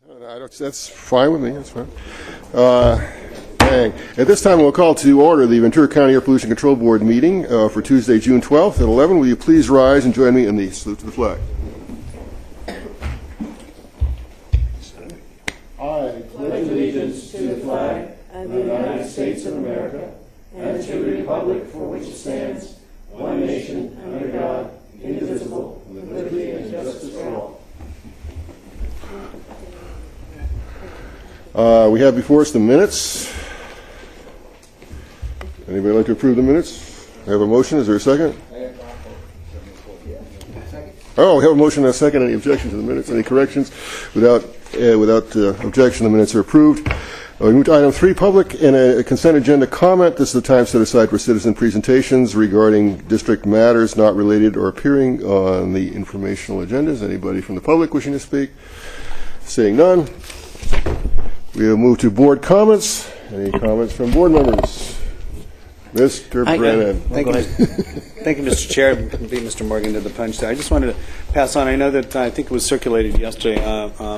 That's fine with me. That's fine. At this time, we'll call to order the Ventura County Air Pollution Control Board meeting for Tuesday, June 12th at 11. Will you please rise and join me in the salute to the flag? I pledge allegiance to the flag of the United States of America and to the republic for which it stands, one nation, under God, indivisible, with liberty and justice for all. We have before us the minutes. Anybody like to approve the minutes? I have a motion. Is there a second? Oh, we have a motion and a second. Any objection to the minutes? Any corrections? Without objection, the minutes are approved. We move to item 3, public and a consent agenda comment. This is the time set aside for citizen presentations regarding district matters not related or appearing on the informational agendas. Anybody from the public wishing to speak? Seeing none, we will move to board comments. Any comments from board members? Mr. Brennan. Thank you, Mr. Chair. Beat Mr. Morgan to the punch there. I just wanted to pass on. I know that I think it was circulated yesterday.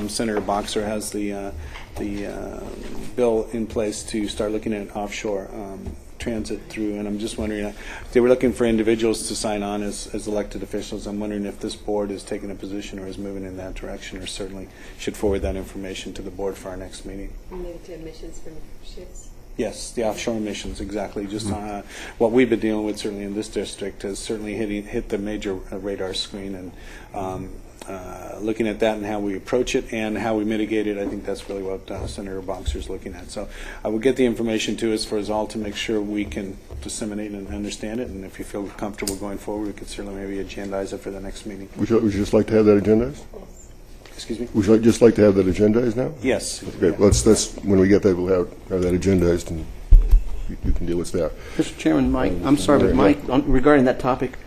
Senator Boxer has the bill in place to start looking at offshore transit through, and I'm just wondering, they were looking for individuals to sign on as elected officials. I'm wondering if this board is taking a position or is moving in that direction, or certainly should forward that information to the board for our next meeting. Move to emissions from ships. Yes, the offshore emissions, exactly. Just what we've been dealing with, certainly in this district, has certainly hit the major radar screen, and looking at that and how we approach it and how we mitigate it, I think that's really what Senator Boxer is looking at. So I will get the information to us for us all to make sure we can disseminate and understand it, and if you feel comfortable going forward, we could certainly maybe agendize it for the next meeting. Would you just like to have that agendized? Excuse me? Would you just like to have that agendized now? Yes. Okay, yeah. Well, that's when we get that, we'll have that agendized, and you can deal with staff. Mr. Chairman, Mike, I'm sorry, but Mike, regarding that topic,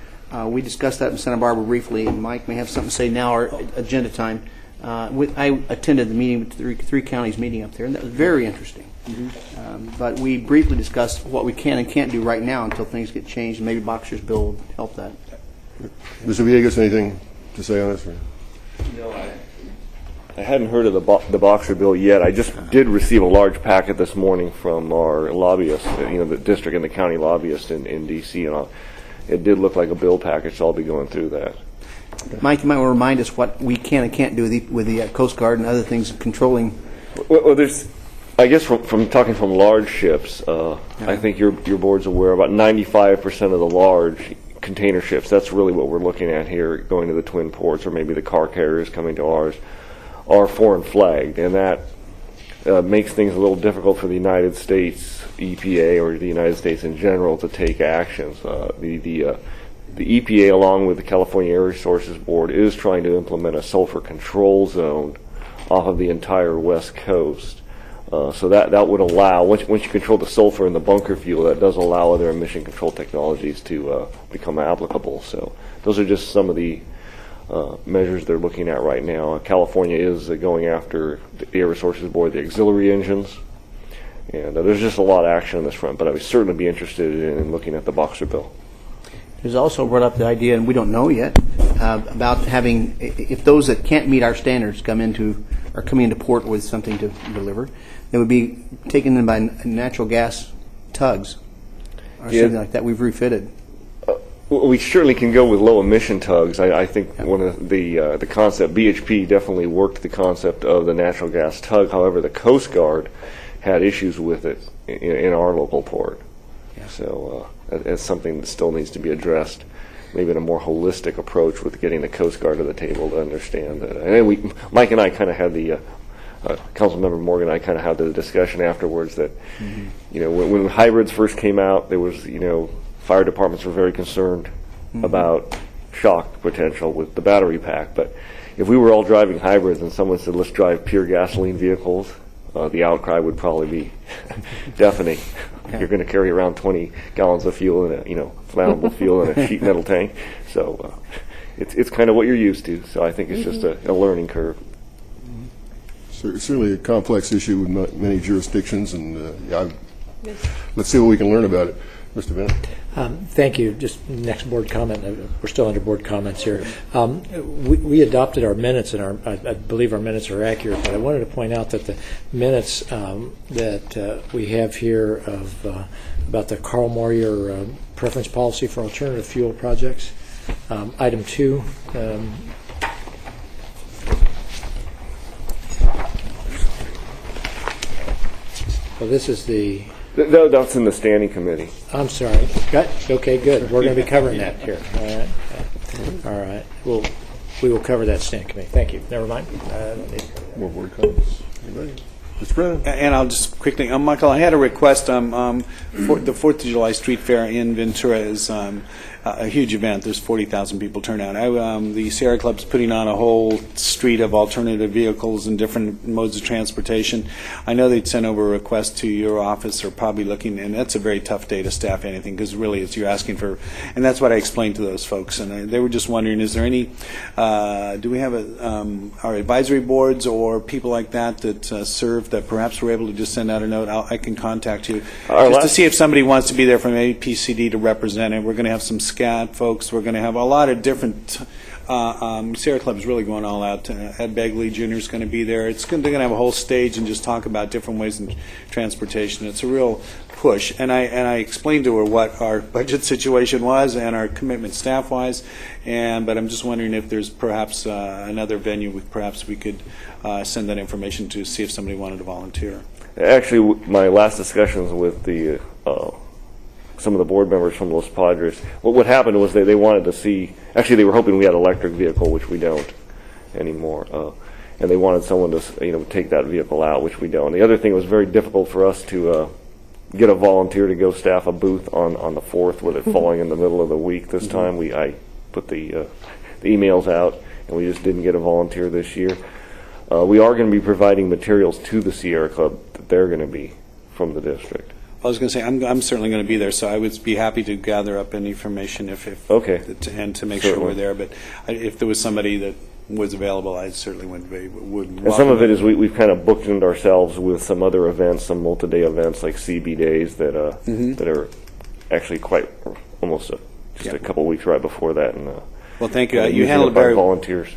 we discussed that in Santa Barbara briefly, and Mike may have something to say now or agenda time. I attended the meeting with three counties meeting up there, and that was very interesting. Mm-hmm. But we briefly discussed what we can and can't do right now until things get changed, and maybe Boxer's bill will help that. Mr. Villegas, anything to say on this? No, I hadn't heard of the Boxer bill yet. I just did receive a large packet this morning from our lobbyist, the district and the county lobbyist in D.C., and it did look like a bill package, so I'll be going through that. Mike, you might want to remind us what we can and can't do with the Coast Guard and other things controlling. Well, there's, I guess, from talking from large ships, I think your board's aware about 95% of the large container ships, that's really what we're looking at here, going to the twin ports or maybe the car carriers coming to ours, are foreign flagged, and that makes things a little difficult for the United States EPA or the United States in general to take actions. The EPA, along with the California Air Resources Board, is trying to implement a sulfur control zone off of the entire West Coast. So that would allow, once you control the sulfur and the bunker fuel, that does allow other emission control technologies to become applicable. So those are just some of the measures they're looking at right now. California is going after the Air Resources Board, the auxiliary engines, and there's just a lot of action on this front, but I would certainly be interested in looking at the Boxer bill. There's also brought up the idea, and we don't know yet, about having, if those that can't meet our standards are coming into port with something to deliver, they would be taken in by natural gas tugs or something like that. We've refitted. Well, we certainly can go with low emission tugs. I think one of the concept, BHP definitely worked the concept of the natural gas tug. However, the Coast Guard had issues with it in our local port. Yeah. So that's something that still needs to be addressed, maybe in a more holistic approach with getting the Coast Guard to the table to understand that. And then Mike and I kind of had the, Councilmember Morgan and I kind of had the discussion afterwards that, when hybrids first came out, there was, fire departments were very concerned about shock potential with the battery pack. But if we were all driving hybrids and someone said, let's drive pure gasoline vehicles, the outcry would probably be deafening. Okay. You're going to carry around 20 gallons of fuel in a, flammable fuel in a sheet metal tank. So it's kind of what you're used to. So I think it's just a learning curve. Certainly a complex issue with many jurisdictions, and let's see what we can learn about it. Mr. Bennett. Thank you. Just next board comment. We're still under board comments here. We adopted our minutes, and I believe our minutes are accurate, but I wanted to point out that the minutes that we have here of about the Carl Moyer preference policy for alternative fuel projects, item 2, well, this is the... That's in the standing committee. I'm sorry. Okay, good. We're going to be covering that here. All right. We will cover that standing committee. Thank you. Never mind. More board comments. Anybody? Mr. Brennan. And I'll just quickly, Michael, I had a request. For the 4th of July Street Fair in Ventura is a huge event. There's 40,000 people turn out. The Sierra Club's putting on a whole street of alternative vehicles and different modes of transportation. I know they'd sent over a request to your office, or probably looking, and that's a very tough day to staff anything, because really you're asking for, and that's what I explained to those folks. And they were just wondering, is there any, do we have our advisory boards or people like that serve, that perhaps we're able to just send out a note? I can contact you just to see if somebody wants to be there from APCD to represent it. We're going to have some SCAT folks. We're going to have a lot of different. Sierra Club's really going all out. Ed Begley Jr. is going to be there. They're going to have a whole stage and just talk about different ways in transportation. It's a real push. And I explained to her what our budget situation was and our commitment staff-wise. But I'm just wondering if there's perhaps another venue perhaps we could send that information to, see if somebody wanted to volunteer. Actually, my last discussions with the some of the board members from Los Padres, what happened was they wanted to see, actually they were hoping we had an electric vehicle, which we don't anymore, and they wanted someone to take that vehicle out, which we don't. The other thing, it was very difficult for us to get a volunteer to go staff a booth on the 4th, with it falling in the middle of the week this time. I put the emails out, and we just didn't get a volunteer this year. We are going to be providing materials to the Sierra Club that they're going to be from the district. I was going to say, I'm certainly going to be there, so I would be happy to gather up any information if okay, and to make sure certainly we're there. But if there was somebody that was available, I certainly would. And some of it is we've kind of booked in ourselves with some other events, some multi-day events like CB Days that that are actually quite almost just a couple of weeks right before that. And well, thank you. You handled it very volunteers.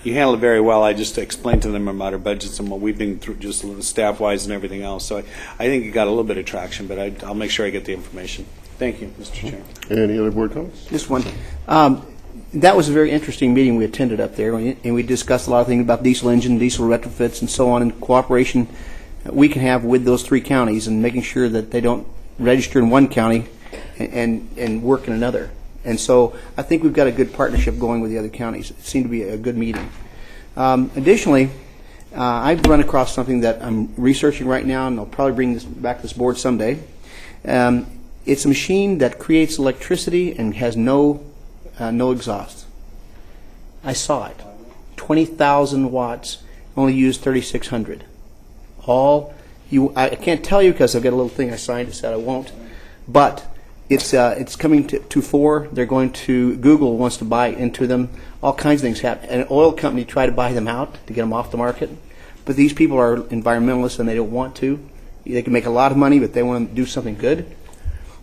You handled it very well. I just explained to them about our budgets and what we've been through, just staff-wise and everything else. So I think it got a little bit of traction, but I'll make sure I get the information. Thank you, Mr. Chairman. Any other board comments? Just one. That was a very interesting meeting we attended up there, and we discussed a lot of things about diesel engine, diesel retrofits, and so on, and cooperation we can have with those 3 counties, and making sure that they don't register in one county and work in another. And so I think we've got a good partnership going with the other counties. It seemed to be a good meeting. Additionally, I've run across something that I'm researching right now, and I'll probably bring this back to this board someday. It's a machine that creates electricity and has no exhaust. I saw it. 20,000 watts, only used 3,600. I can't tell you because I've got a little thing I signed that said I won't, but it's coming to 4. They're going to, Google wants to buy into them. All kinds of things happen. An oil company tried to buy them out to get them off the market. But these people are environmentalists and they don't want to. They can make a lot of money, but they want to do something good.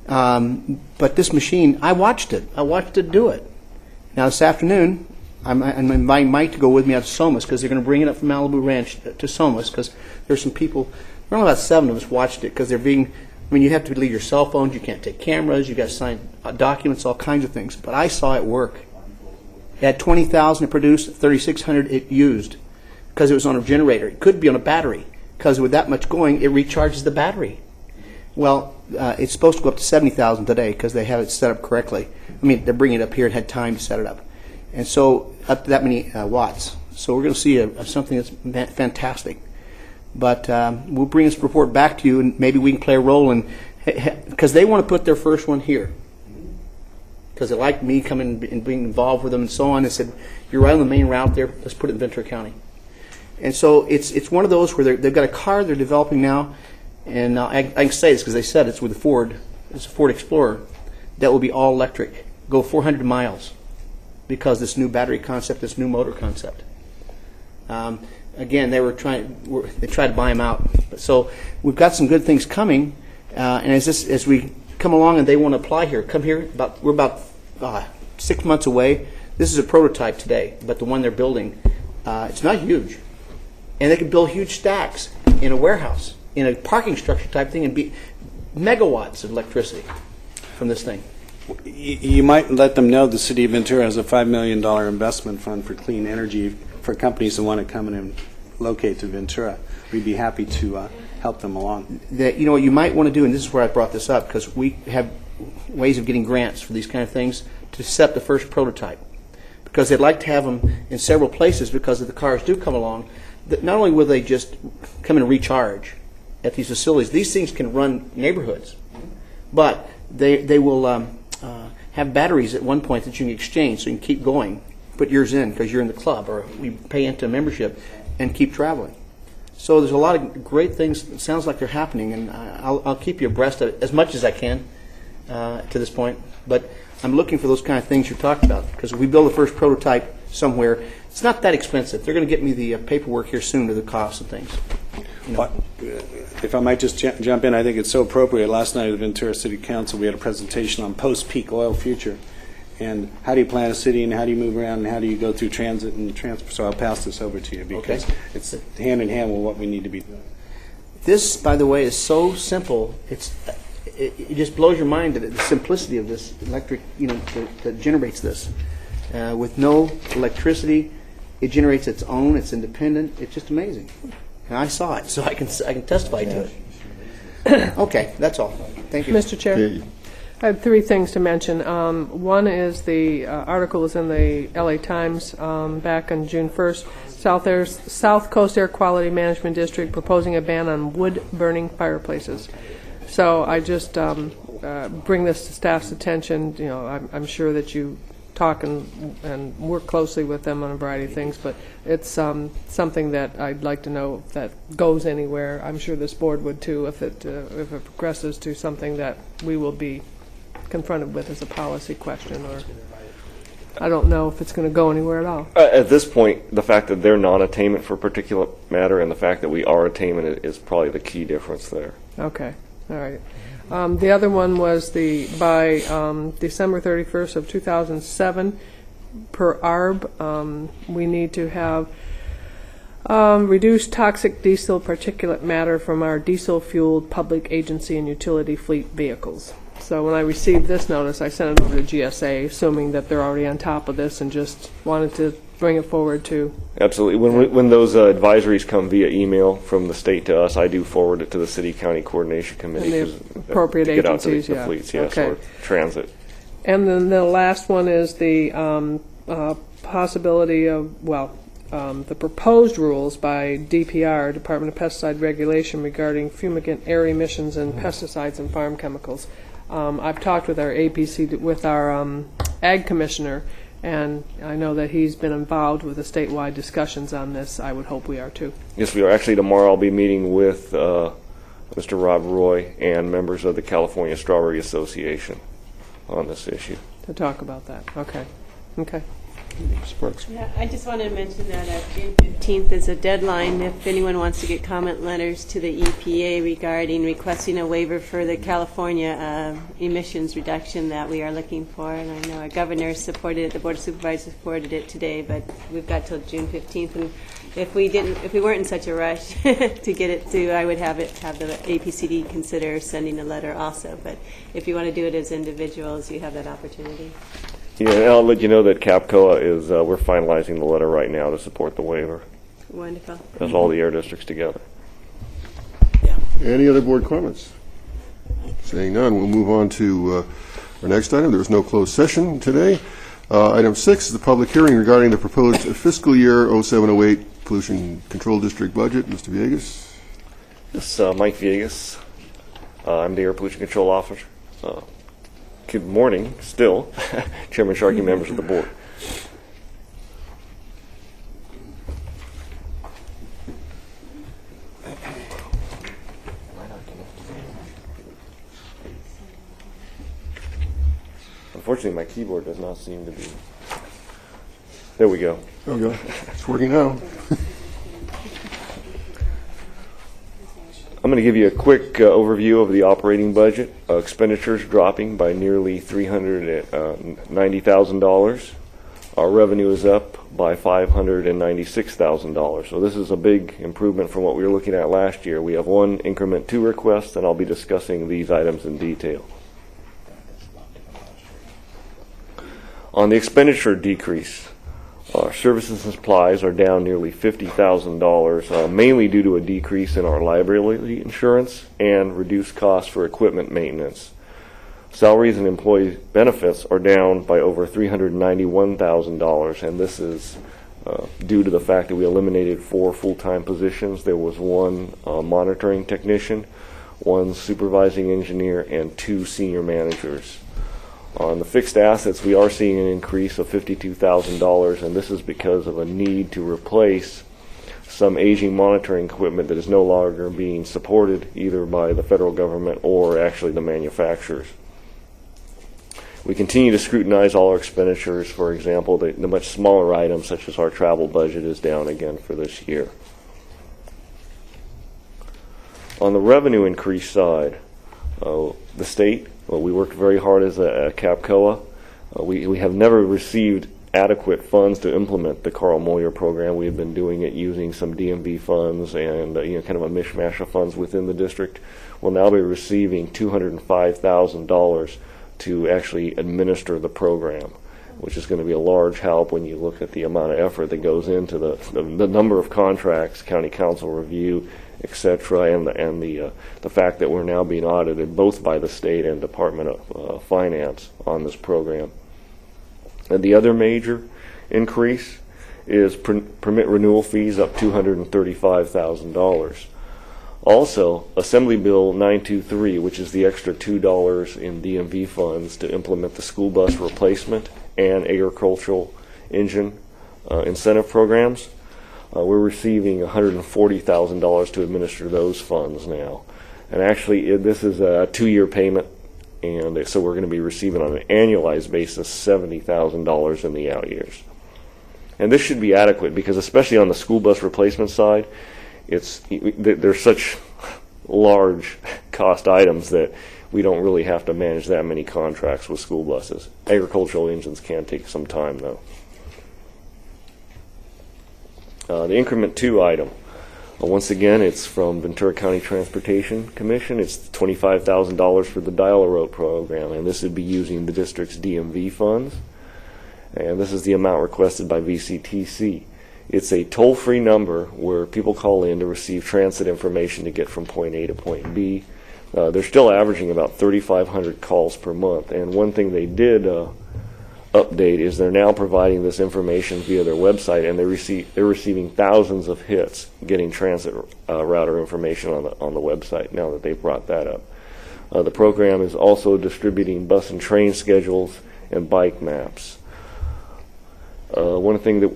But this machine, I watched it. I watched it do it. Now this afternoon, I'm inviting Mike to go with me out to Somas because they're going to bring it up from Malibu Ranch to Somas because there's some people, only about 7 of us watched it because they're being, you have to leave your cell phones, you can't take cameras, you've got to sign documents, all kinds of things. But I saw it work. It had 20,000 it produced, 3,600 it used because it was on a generator. It could be on a battery because with that much going, it recharges the battery. Well, it's supposed to go up to 70,000 today because they have it set up correctly. They're bringing it up here and had time to set it up. And so up to that many watts. So we're going to see something that's fantastic. But we'll bring this report back to you, and maybe we can play a role in, because they want to put their first one here. Because they like me coming and being involved with them and so on. They said, you're right on the main route there, let's put it in Ventura County. And so it's one of those where they've got a car they're developing now, and I can say this because they said it's with a Ford. It's a Ford Explorer that will be all electric, go 400 miles because this new battery concept, this new motor concept. Again, they tried to buy them out. So we've got some good things coming, and as we come along and they want to apply here, come here. We're about 6 months away. This is a prototype today, but the one they're building, it's not huge. And they can build huge stacks in a warehouse, in a parking structure type thing, and be megawatts of electricity from this thing. You might let them know the city of Ventura has a $5 million investment fund for clean energy for companies that want to come in and locate to Ventura. We'd be happy to help them along. That, what you might want to do, and this is where I brought this up, because we have ways of getting grants for these kind of things, to set the first prototype. Because they'd like to have them in several places, because if the cars do come along, that not only will they just come and recharge at these facilities, these things can run neighborhoods, but they will have batteries at one point that you can exchange, so you can keep going, put yours in because you're in the club, or we pay into a membership and keep traveling. So there's a lot of great things. It sounds like they're happening, and I'll keep you abreast of it as much as I can to this point. But I'm looking for those kind of things you're talking about, because if we build the first prototype somewhere, it's not that expensive. They're going to get me the paperwork here soon to the costs and things. But, if I might just jump in, I think it's so appropriate. Last night at the Ventura City Council, we had a presentation on post-peak oil future. And how do you plan a city, and how do you move around, and how do you go through transit and transfer? So I'll pass this over to you, because it's hand in hand with what we need to be doing. This, by the way, is so simple. It just blows your mind at the simplicity of this electric, that generates this. With no electricity, it generates its own. It's independent. It's just amazing. And I saw it, so I can testify to it. Okay, that's all. Thank you, Mr. Chair, Okay. I have three things to mention. One is the article is in the LA Times back on June 1st. South Coast Air Quality Management District proposing a ban on wood-burning fireplaces. So I just bring this to staff's attention. I'm sure that you talk and work closely with them on a variety of things, but it's something that I'd like to know if that goes anywhere. I'm sure this board would too, if it progresses to something that we will be confronted with as a policy question, or I don't know if it's going to go anywhere at all. At this point, the fact that they're non-attainment for a particular matter and the fact that we are attainment is probably the key difference there. Okay, all right. The other one was by December 31st of 2007, per ARB, we need to have reduced toxic diesel particulate matter from our diesel-fueled public agency and utility fleet vehicles. So when I received this notice, I sent it over to GSA, assuming that they're already on top of this, and just wanted to bring it forward to. Absolutely. When those advisories come via email from the state to us, I do forward it to the City-County Coordination Committee. And the appropriate to get out to agencies, the yeah. fleets, yes, Okay. or transit. And then the last one is the possibility of, the proposed rules by DPR, Department of Pesticide Regulation, regarding fumigant air emissions and pesticides and farm chemicals. I've talked with our APC, with our Ag Commissioner, and I know that he's been involved with the statewide discussions on this. I would hope we are too. Yes, we are. Actually, tomorrow I'll be meeting with Mr. Rob Roy and members of the California Strawberry Association on this issue. To talk about that. Okay. Yeah, I just wanted to mention that June 15th is a deadline if anyone wants to get comment letters to the EPA regarding requesting a waiver for the California emissions reduction that we are looking for. And I know our governor supported it, the Board of Supervisors supported it today, but we've got till June 15th. And if we weren't in such a rush to get it to, I would have the APCD consider sending a letter also. But if you want to do it as individuals, you have that opportunity. Yeah, and I'll let you know that CAPCOA is, we're finalizing the letter right now to support the waiver. Wonderful. That's all the air districts together. Any other board comments? Saying none, we'll move on to our next item. There was no closed session today. Item 6 is the public hearing regarding the proposed fiscal year 07-08 pollution control district budget. Mr. Villegas. This is Mike Villegas. I'm the Air Pollution Control Officer. Good morning, still. Chairman Sharkey, members of the board. Unfortunately, my keyboard does not seem to be. There we go. There we go. It's working now. I'm going to give you a quick overview of the operating budget. Expenditures dropping by nearly $390,000. Our revenue is up by $596,000. So this is a big improvement from what we were looking at last year. We have one increment 2 request, and I'll be discussing these items in detail. On the expenditure decrease, our services and supplies are down nearly $50,000, mainly due to a decrease in our liability insurance and reduced costs for equipment maintenance. Salaries and employee benefits are down by over $391,000, and this is due to the fact that we eliminated 4 full-time positions. There was 1 monitoring technician, 1 supervising engineer, and 2 senior managers. On the fixed assets, we are seeing an increase of $52,000, and this is because of a need to replace some aging monitoring equipment that is no longer being supported either by the federal government or actually the manufacturers. We continue to scrutinize all our expenditures. For example, the much smaller items such as our travel budget is down again for this year. On the revenue increase side, the state, we worked very hard as a CAPCOA. We have never received adequate funds to implement the Carl Moyer program. We have been doing it using some DMV funds and kind of a mishmash of funds within the district. We'll now be receiving $205,000 to actually administer the program, which is going to be a large help when you look at the amount of effort that goes into the number of contracts, county council review, etc., and the fact that we're now being audited both by the state and Department of Finance on this program. And the other major increase is permit renewal fees up $235,000. Also, Assembly Bill 923, which is the extra $2 in DMV funds to implement the school bus replacement and agricultural engine incentive programs. We're receiving $140,000 to administer those funds now. And actually, this is a 2-year payment, and so we're going to be receiving on an annualized basis $70,000 in the out years. And this should be adequate because especially on the school bus replacement side, there's such large cost items that we don't really have to manage that many contracts with school buses. Agricultural engines can take some time, though. The increment 2 item, once again, it's from Ventura County Transportation Commission. It's $25,000 for the Dial-A-Rope program, and this would be using the district's DMV funds. And this is the amount requested by VCTC. It's a toll-free number where people call in to receive transit information to get from point A to point B. They're still averaging about 3,500 calls per month. And one thing they did update is they're now providing this information via their website, and they're receiving thousands of hits getting transit router information on the website now that they've brought that up. The program is also distributing bus and train schedules and bike maps. One thing that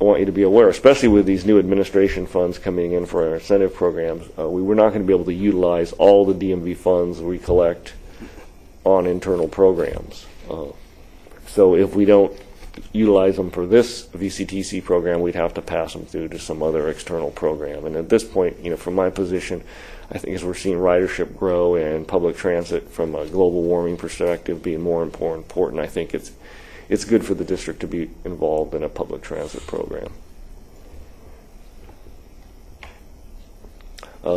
I want you to be aware, especially with these new administration funds coming in for our incentive programs, we're not going to be able to utilize all the DMV funds we collect on internal programs. So if we don't utilize them for this VCTC program, we'd have to pass them through to some other external program. And at this point, from my position, I think as we're seeing ridership grow and public transit from a global warming perspective being more important, I think it's good for the district to be involved in a public transit program.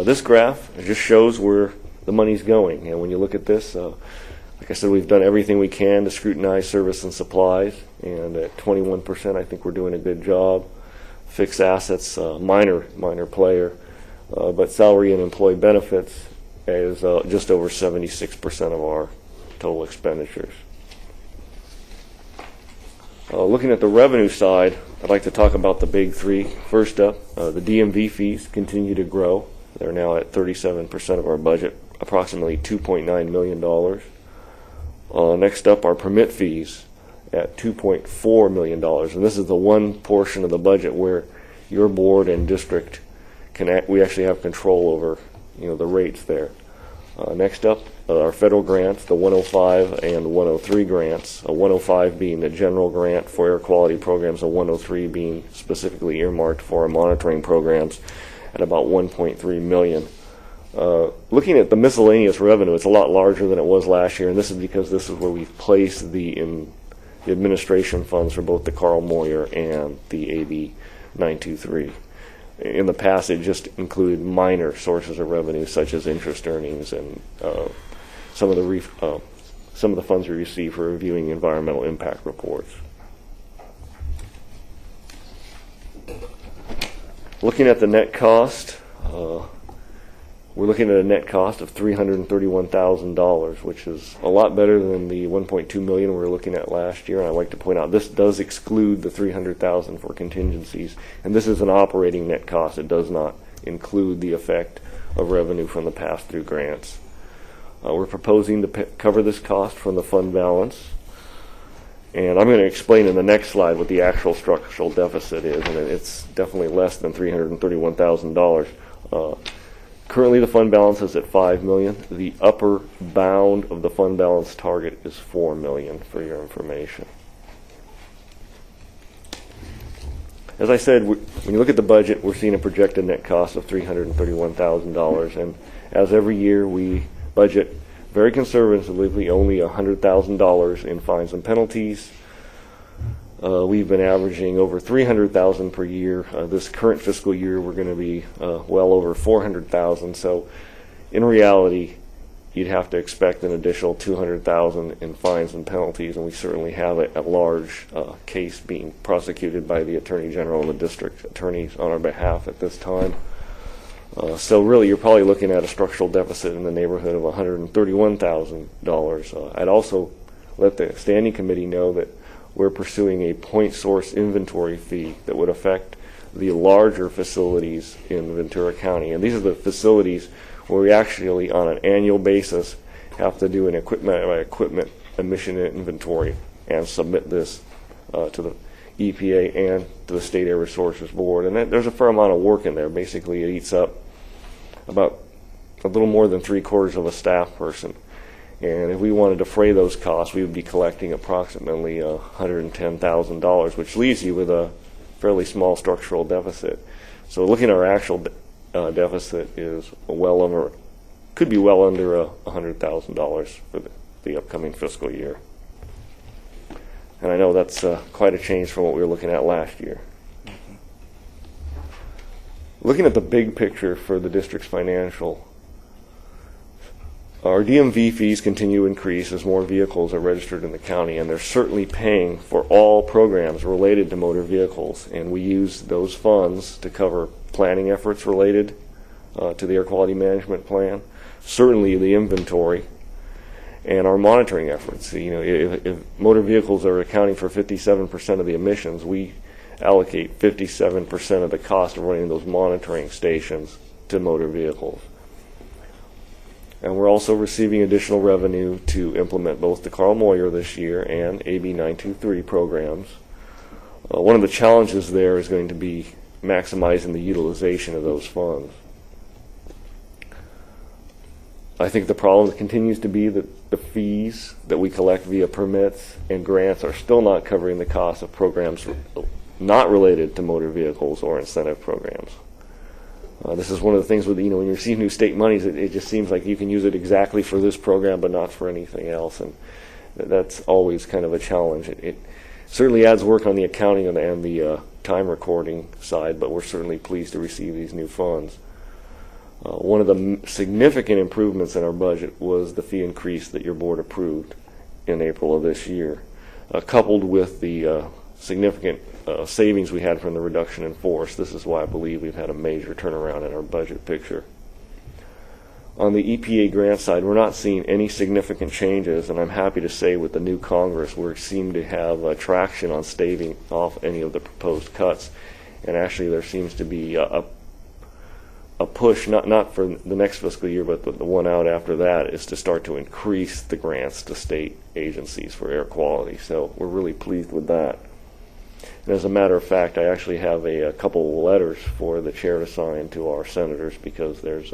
This graph just shows where the money's going. And when you look at this, like I said, we've done everything we can to scrutinize service and supplies. And at 21%, I think we're doing a good job. Fixed assets, minor player. But salary and employee benefits is just over 76% of our total expenditures. Looking at the revenue side, I'd like to talk about the big 3. First up, the DMV fees continue to grow. They're now at 37% of our budget, approximately $2.9 million. Next up, our permit fees at $2.4 million. And this is the one portion of the budget where your board and district we actually have control over the rates there. Next up, our federal grants, the 105 and 103 grants, 105 being the general grant for air quality programs, and 103 being specifically earmarked for our monitoring programs at about $1.3 million. Looking at the miscellaneous revenue, it's a lot larger than it was last year, and this is because this is where we've placed the administration funds for both the Carl Moyer and the AB 923. In the past, it just included minor sources of revenue, such as interest earnings and some of the funds we receive for reviewing environmental impact reports. Looking at the net cost, we're looking at a net cost of $331,000, which is a lot better than the $1.2 million we were looking at last year. And I'd like to point out this does exclude the $300,000 for contingencies, and this is an operating net cost. It does not include the effect of revenue from the pass-through grants. We're proposing to cover this cost from the fund balance, and I'm going to explain in the next slide what the actual structural deficit is, and it's definitely less than $331,000. Currently, the fund balance is at $5 million. The upper bound of the fund balance target is $4 million, for your information. As I said, when you look at the budget, we're seeing a projected net cost of $331,000, and as every year, we budget very conservatively only $100,000 in fines and penalties. We've been averaging over $300,000 per year. This current fiscal year, we're going to be well over $400,000. So, in reality, you'd have to expect an additional $200,000 in fines and penalties, and we certainly have a large case being prosecuted by the Attorney General and the district attorneys on our behalf at this time. So, really, you're probably looking at a structural deficit in the neighborhood of $131,000. I'd also let the standing committee know that we're pursuing a point source inventory fee that would affect the larger facilities in Ventura County. And these are the facilities where we actually, on an annual basis, have to do an equipment by equipment emission inventory and submit this to the EPA and to the State Air Resources Board. And there's a fair amount of work in there. Basically, it eats up about a little more than 3/4 of a staff person. And if we wanted to defray those costs, we would be collecting approximately $110,000, which leaves you with a fairly small structural deficit. So looking at our actual deficit is could be well under $100,000 for the upcoming fiscal year. And I know that's quite a change from what we were looking at last year. Looking at the big picture for the district's financial, our DMV fees continue to increase as more vehicles are registered in the county, and they're certainly paying for all programs related to motor vehicles, and we use those funds to cover planning efforts related to the air quality management plan, certainly the inventory, and our monitoring efforts. You know, if motor vehicles are accounting for 57% of the emissions, we allocate 57% of the cost of running those monitoring stations to motor vehicles. And we're also receiving additional revenue to implement both the Carl Moyer this year and AB 923 programs. One of the challenges there is going to be maximizing the utilization of those funds. I think the problem continues to be that the fees that we collect via permits and grants are still not covering the cost of programs not related to motor vehicles or incentive programs. This is one of the things with, when you receive new state monies, it just seems like you can use it exactly for this program but not for anything else, and that's always kind of a challenge. It certainly adds work on the accounting and the time recording side, but we're certainly pleased to receive these new funds. One of the significant improvements in our budget was the fee increase that your board approved in April of this year, coupled with the significant savings we had from the reduction in force. This is why I believe we've had a major turnaround in our budget picture. On the EPA grant side, we're not seeing any significant changes, and I'm happy to say with the new Congress, we seem to have traction on staving off any of the proposed cuts. And actually, there seems to be a push, not for the next fiscal year, but the one out after that, is to start to increase the grants to state agencies for air quality. So we're really pleased with that. And as a matter of fact, I actually have a couple of letters for the chair to sign to our senators, because there's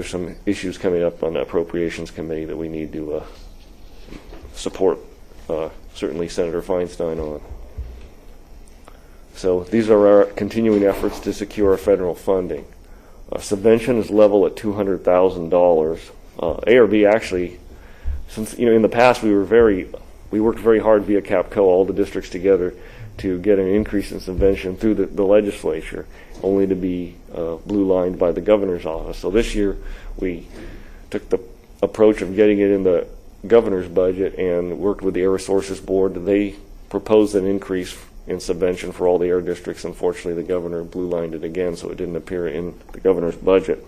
some issues coming up on the Appropriations Committee that we need to support certainly Senator Feinstein on. So these are our continuing efforts to secure federal funding. Subvention is level at $200,000. ARB actually, since in the past we worked very hard via CAPCO, all the districts together, to get an increase in subvention through the legislature, only to be blue-lined by the governor's office. So this year we took the approach of getting it in the governor's budget and worked with the Air Resources Board. They proposed an increase in subvention for all the air districts. Unfortunately, the governor blue-lined it again, so it didn't appear in the governor's budget.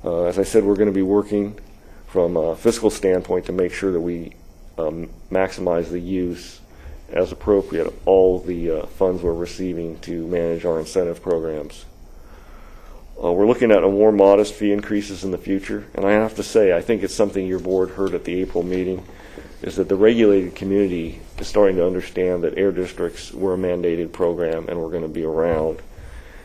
As I said, we're going to be working from a fiscal standpoint to make sure that we maximize the use as appropriate of all the funds we're receiving to manage our incentive programs. We're looking at a more modest fee increases in the future, and I have to say, I think it's something your board heard at the April meeting, is that the regulated community is starting to understand that air districts were a mandated program and we're going to be around.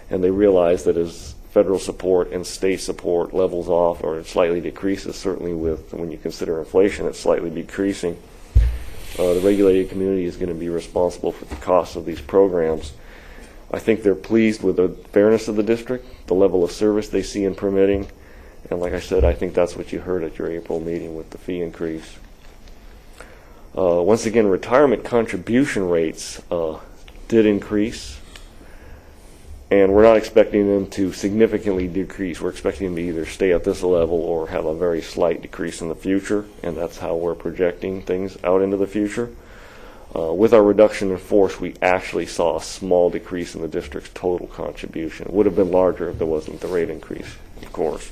And they realize that as federal support and state support levels off or slightly decreases, certainly when you consider inflation, it's slightly decreasing, the regulated community is going to be responsible for the cost of these programs. I think they're pleased with the fairness of the district, the level of service they see in permitting, and like I said, I think that's what you heard at your April meeting with the fee increase. Once again, retirement contribution rates did increase, and we're not expecting them to significantly decrease. We're expecting them to either stay at this level or have a very slight decrease in the future, and that's how we're projecting things out into the future. With our reduction in force, we actually saw a small decrease in the district's total contribution. It would have been larger if there wasn't the rate increase, of course.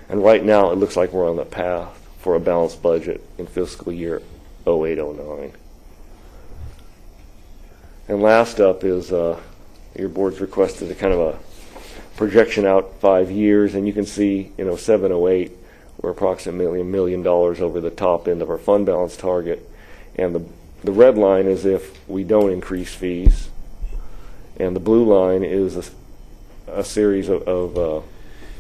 And right now, it looks like we're on the path for a balanced budget in fiscal year 08-09. And last up is your board's requested a kind of a projection out 5 years, and you can see 07-08 we're approximately $1 million over the top end of our fund balance target, and the red line is if we don't increase fees, and the blue line is a series of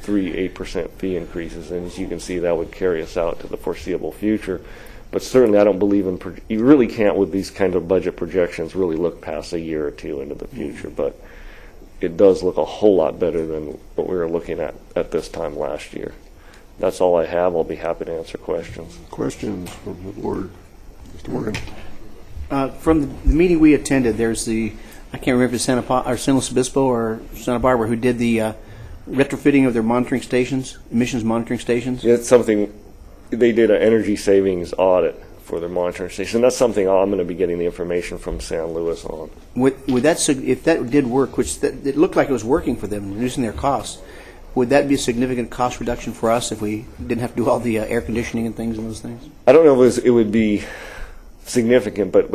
3-8% fee increases, and as you can see, that would carry us out to the foreseeable future. But certainly, I don't believe in you really can't with these kind of budget projections really look past a year or two into the future. But it does look a whole lot better than what we were looking at this time last year. That's all I have. I'll be happy to answer questions. Questions from the board, Mr. Morgan? From the meeting we attended, there's I can't remember if it's San Luis Obispo or Santa Barbara who did the retrofitting of their monitoring stations, emissions monitoring stations. Yeah, it's something they did an energy savings audit for their monitoring station. That's something I'm going to be getting the information from San Luis on. Would that, if that did work, which it looked like it was working for them, reducing their costs, would that be a significant cost reduction for us if we didn't have to do all the air conditioning and things and those things? I don't know if it would be significant, but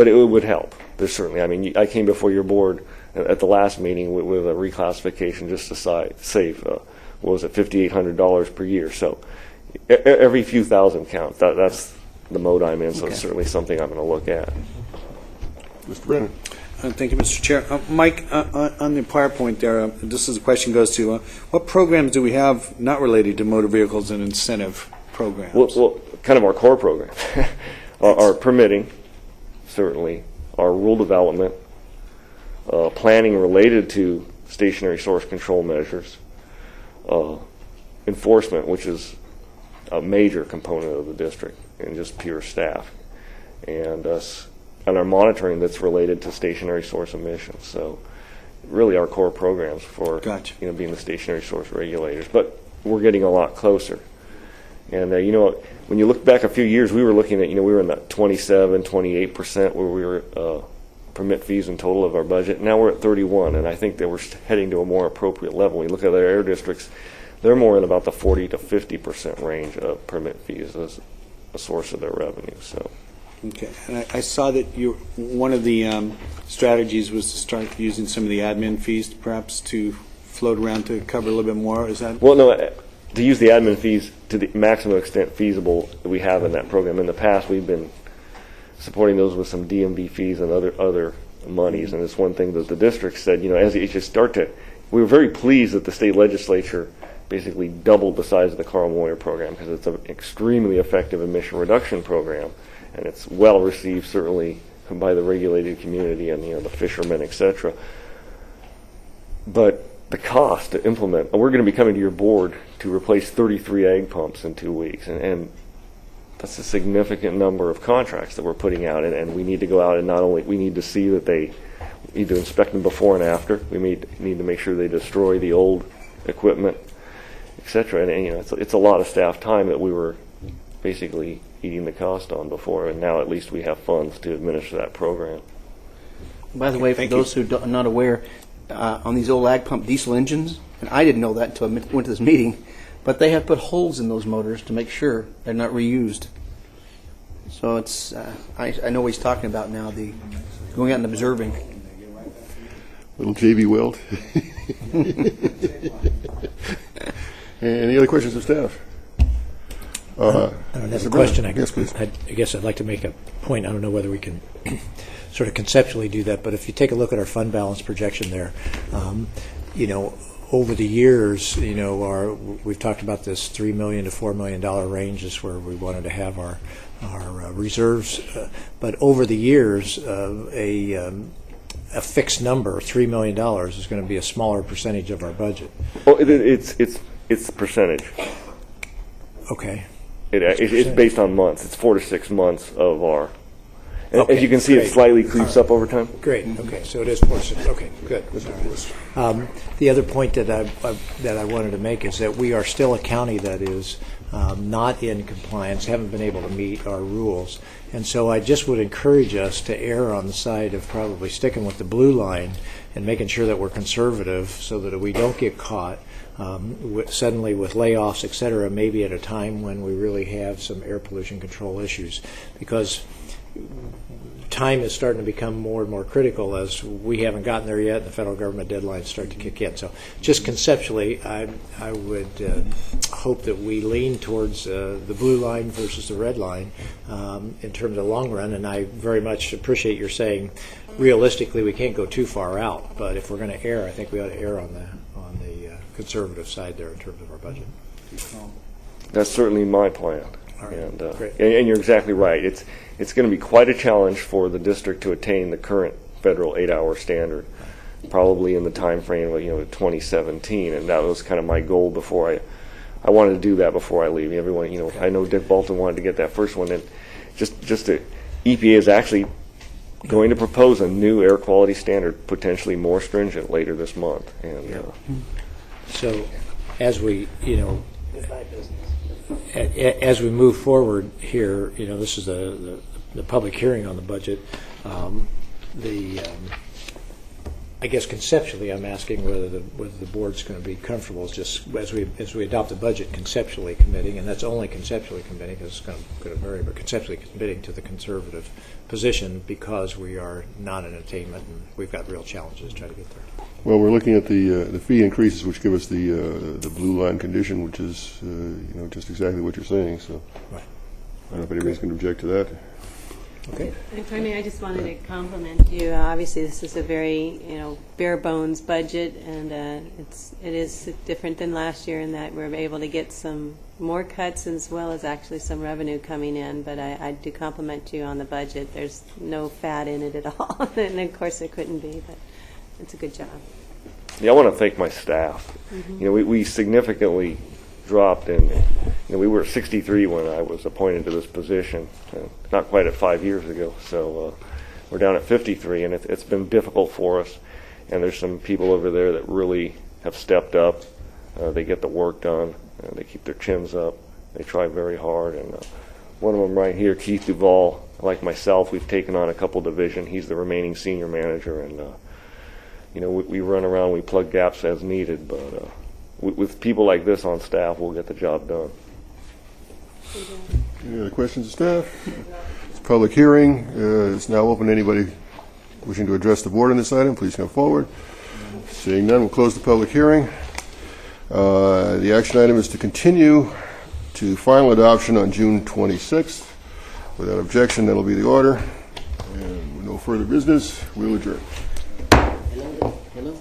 it would help. There's certainly. I mean, I came before your board at the last meeting with a reclassification just to save, what was it, $5,800 per year. So every few thousand counts. That's the mode I'm in, so okay. It's certainly something I'm going to look at. Mr. Brennan. Thank you, Mr. Chair. Mike, on the prior point there, this is a question goes to what programs do we have not related to motor vehicles and incentive programs? Well kind of our core program. our permitting, certainly, our rule development, planning related to stationary source control measures, enforcement, which is a major component of the district, and just pure staff, and our monitoring that's related to stationary source emissions. So really our core programs for gotcha. Being the stationary source regulators. But we're getting a lot closer. And when you look back a few years, we were looking at, we were in that 27, 28% where we were permit fees in total of our budget. Now we're at 31, and I think that we're heading to a more appropriate level. When you look at their air districts, they're more in about the 40 to 50% range of permit fees as a source of their revenue. So. Okay, and I saw that one of the strategies was to start using some of the admin fees, perhaps to float around to cover a little bit more. Is that? Well, no, to use the admin fees to the maximum extent feasible that we have in that program. In the past, we've been supporting those with some DMV fees and other monies, and it's one thing that the district said. As you start to, we were very pleased that the state legislature basically doubled the size of the Carl Moyer program because it's an extremely effective emission reduction program. And it's well received, certainly, by the regulated community and the fishermen, etc. but the cost to implement, we're going to be coming to your board to replace 33 ag pumps in 2 weeks, and that's a significant number of contracts that we're putting out, and we need to go out and not only, we need to see that they, we need to inspect them before and after, we need to make sure they destroy the old equipment, etc. And you know, it's a lot of staff time that we were basically eating the cost on before, and now at least we have funds to administer that program. By the way, for Thank those who are not aware, on these old ag pump diesel engines, and I didn't know that until I went to this meeting, but they have put holes in those motors to make sure they're not reused. So it's, I know what he's talking about now, the going out and observing. Little JV Weld. Any other questions of staff? I don't have a question. Yes, please. I guess I'd like to make a point. I don't know whether we can sort of conceptually do that, but if you take a look at our fund balance projection there, you know, over the years, you know, we've talked about this $3 million to $4 million range is where we wanted to have our reserves, but over the years, a fixed number, $3 million, is going to be a smaller percentage of our budget. Well, it's the percentage. Okay. It's based on months. It's 4 to 6 months of our. Okay, as you can see, great. it slightly creeps up over time. Great. Okay. So it is 4 to 6. Okay. Good. The other point that I wanted to make is that we are still a county that is not in compliance, haven't been able to meet our rules, and so I just would encourage us to err on the side of probably sticking with the blue line and making sure that we're conservative so that we don't get caught suddenly with layoffs, et cetera, maybe at a time when we really have some air pollution control issues, because time is starting to become more and more critical as we haven't gotten there yet and the federal government deadlines start to kick in. So just conceptually, I would hope that we lean towards the blue line versus the red line in terms of the long run, and I very much appreciate your saying realistically we can't go too far out, but if we're going to err, I think we ought to err on the conservative side there in terms of our budget. That's certainly my plan. All right. And, Great. and you're exactly right. It's going to be quite a challenge for the district to attain the current federal 8-hour standard, probably in the time frame of 2017, and that was kind of my goal before I wanted to do that before I leave. Everyone, I know Dick Bolton wanted to get that first one, and EPA is actually going to propose a new air quality standard, potentially more stringent, later this month. And So as we, as we move forward here, this is the public hearing on the budget. I guess conceptually, I'm asking whether the board's going to be comfortable just as we adopt the budget, conceptually committing, and that's only conceptually committing because it's going to vary, but conceptually committing to the conservative position because we are not in attainment and we've got real challenges trying to get there. Well, we're looking at the fee increases, which give us the blue line condition, which is just exactly what you're saying. So Right. I don't know if anybody's going to object to that. Okay. If I may, I just wanted to compliment you. Obviously, this is a very, bare bones budget, and it is different than last year in that we're able to get some more cuts as well as actually some revenue coming in. But I do compliment you on the budget. There's no fat in it at all, and of course there couldn't be, but it's a good job. I want to thank my staff. We significantly dropped in. We were at 63 when I was appointed to this position, not quite at 5 years ago. So we're down at 53, and it's been difficult for us. And there's some people over there that really have stepped up. They get the work done. They keep their chins up. They try very hard. And one of them right here, Keith Duvall, like myself, we've taken on a couple division. He's the remaining senior manager, and we run around, we plug gaps as needed, but with people like this on staff, we'll get the job done. Any other questions of staff? It's a public hearing. It's now open to anybody wishing to address the board on this item. Please come forward. Seeing none, we'll close the public hearing. The action item is to continue to final adoption on June 26th. Without objection, that'll be the order. And with no further business, we'll adjourn. Hello?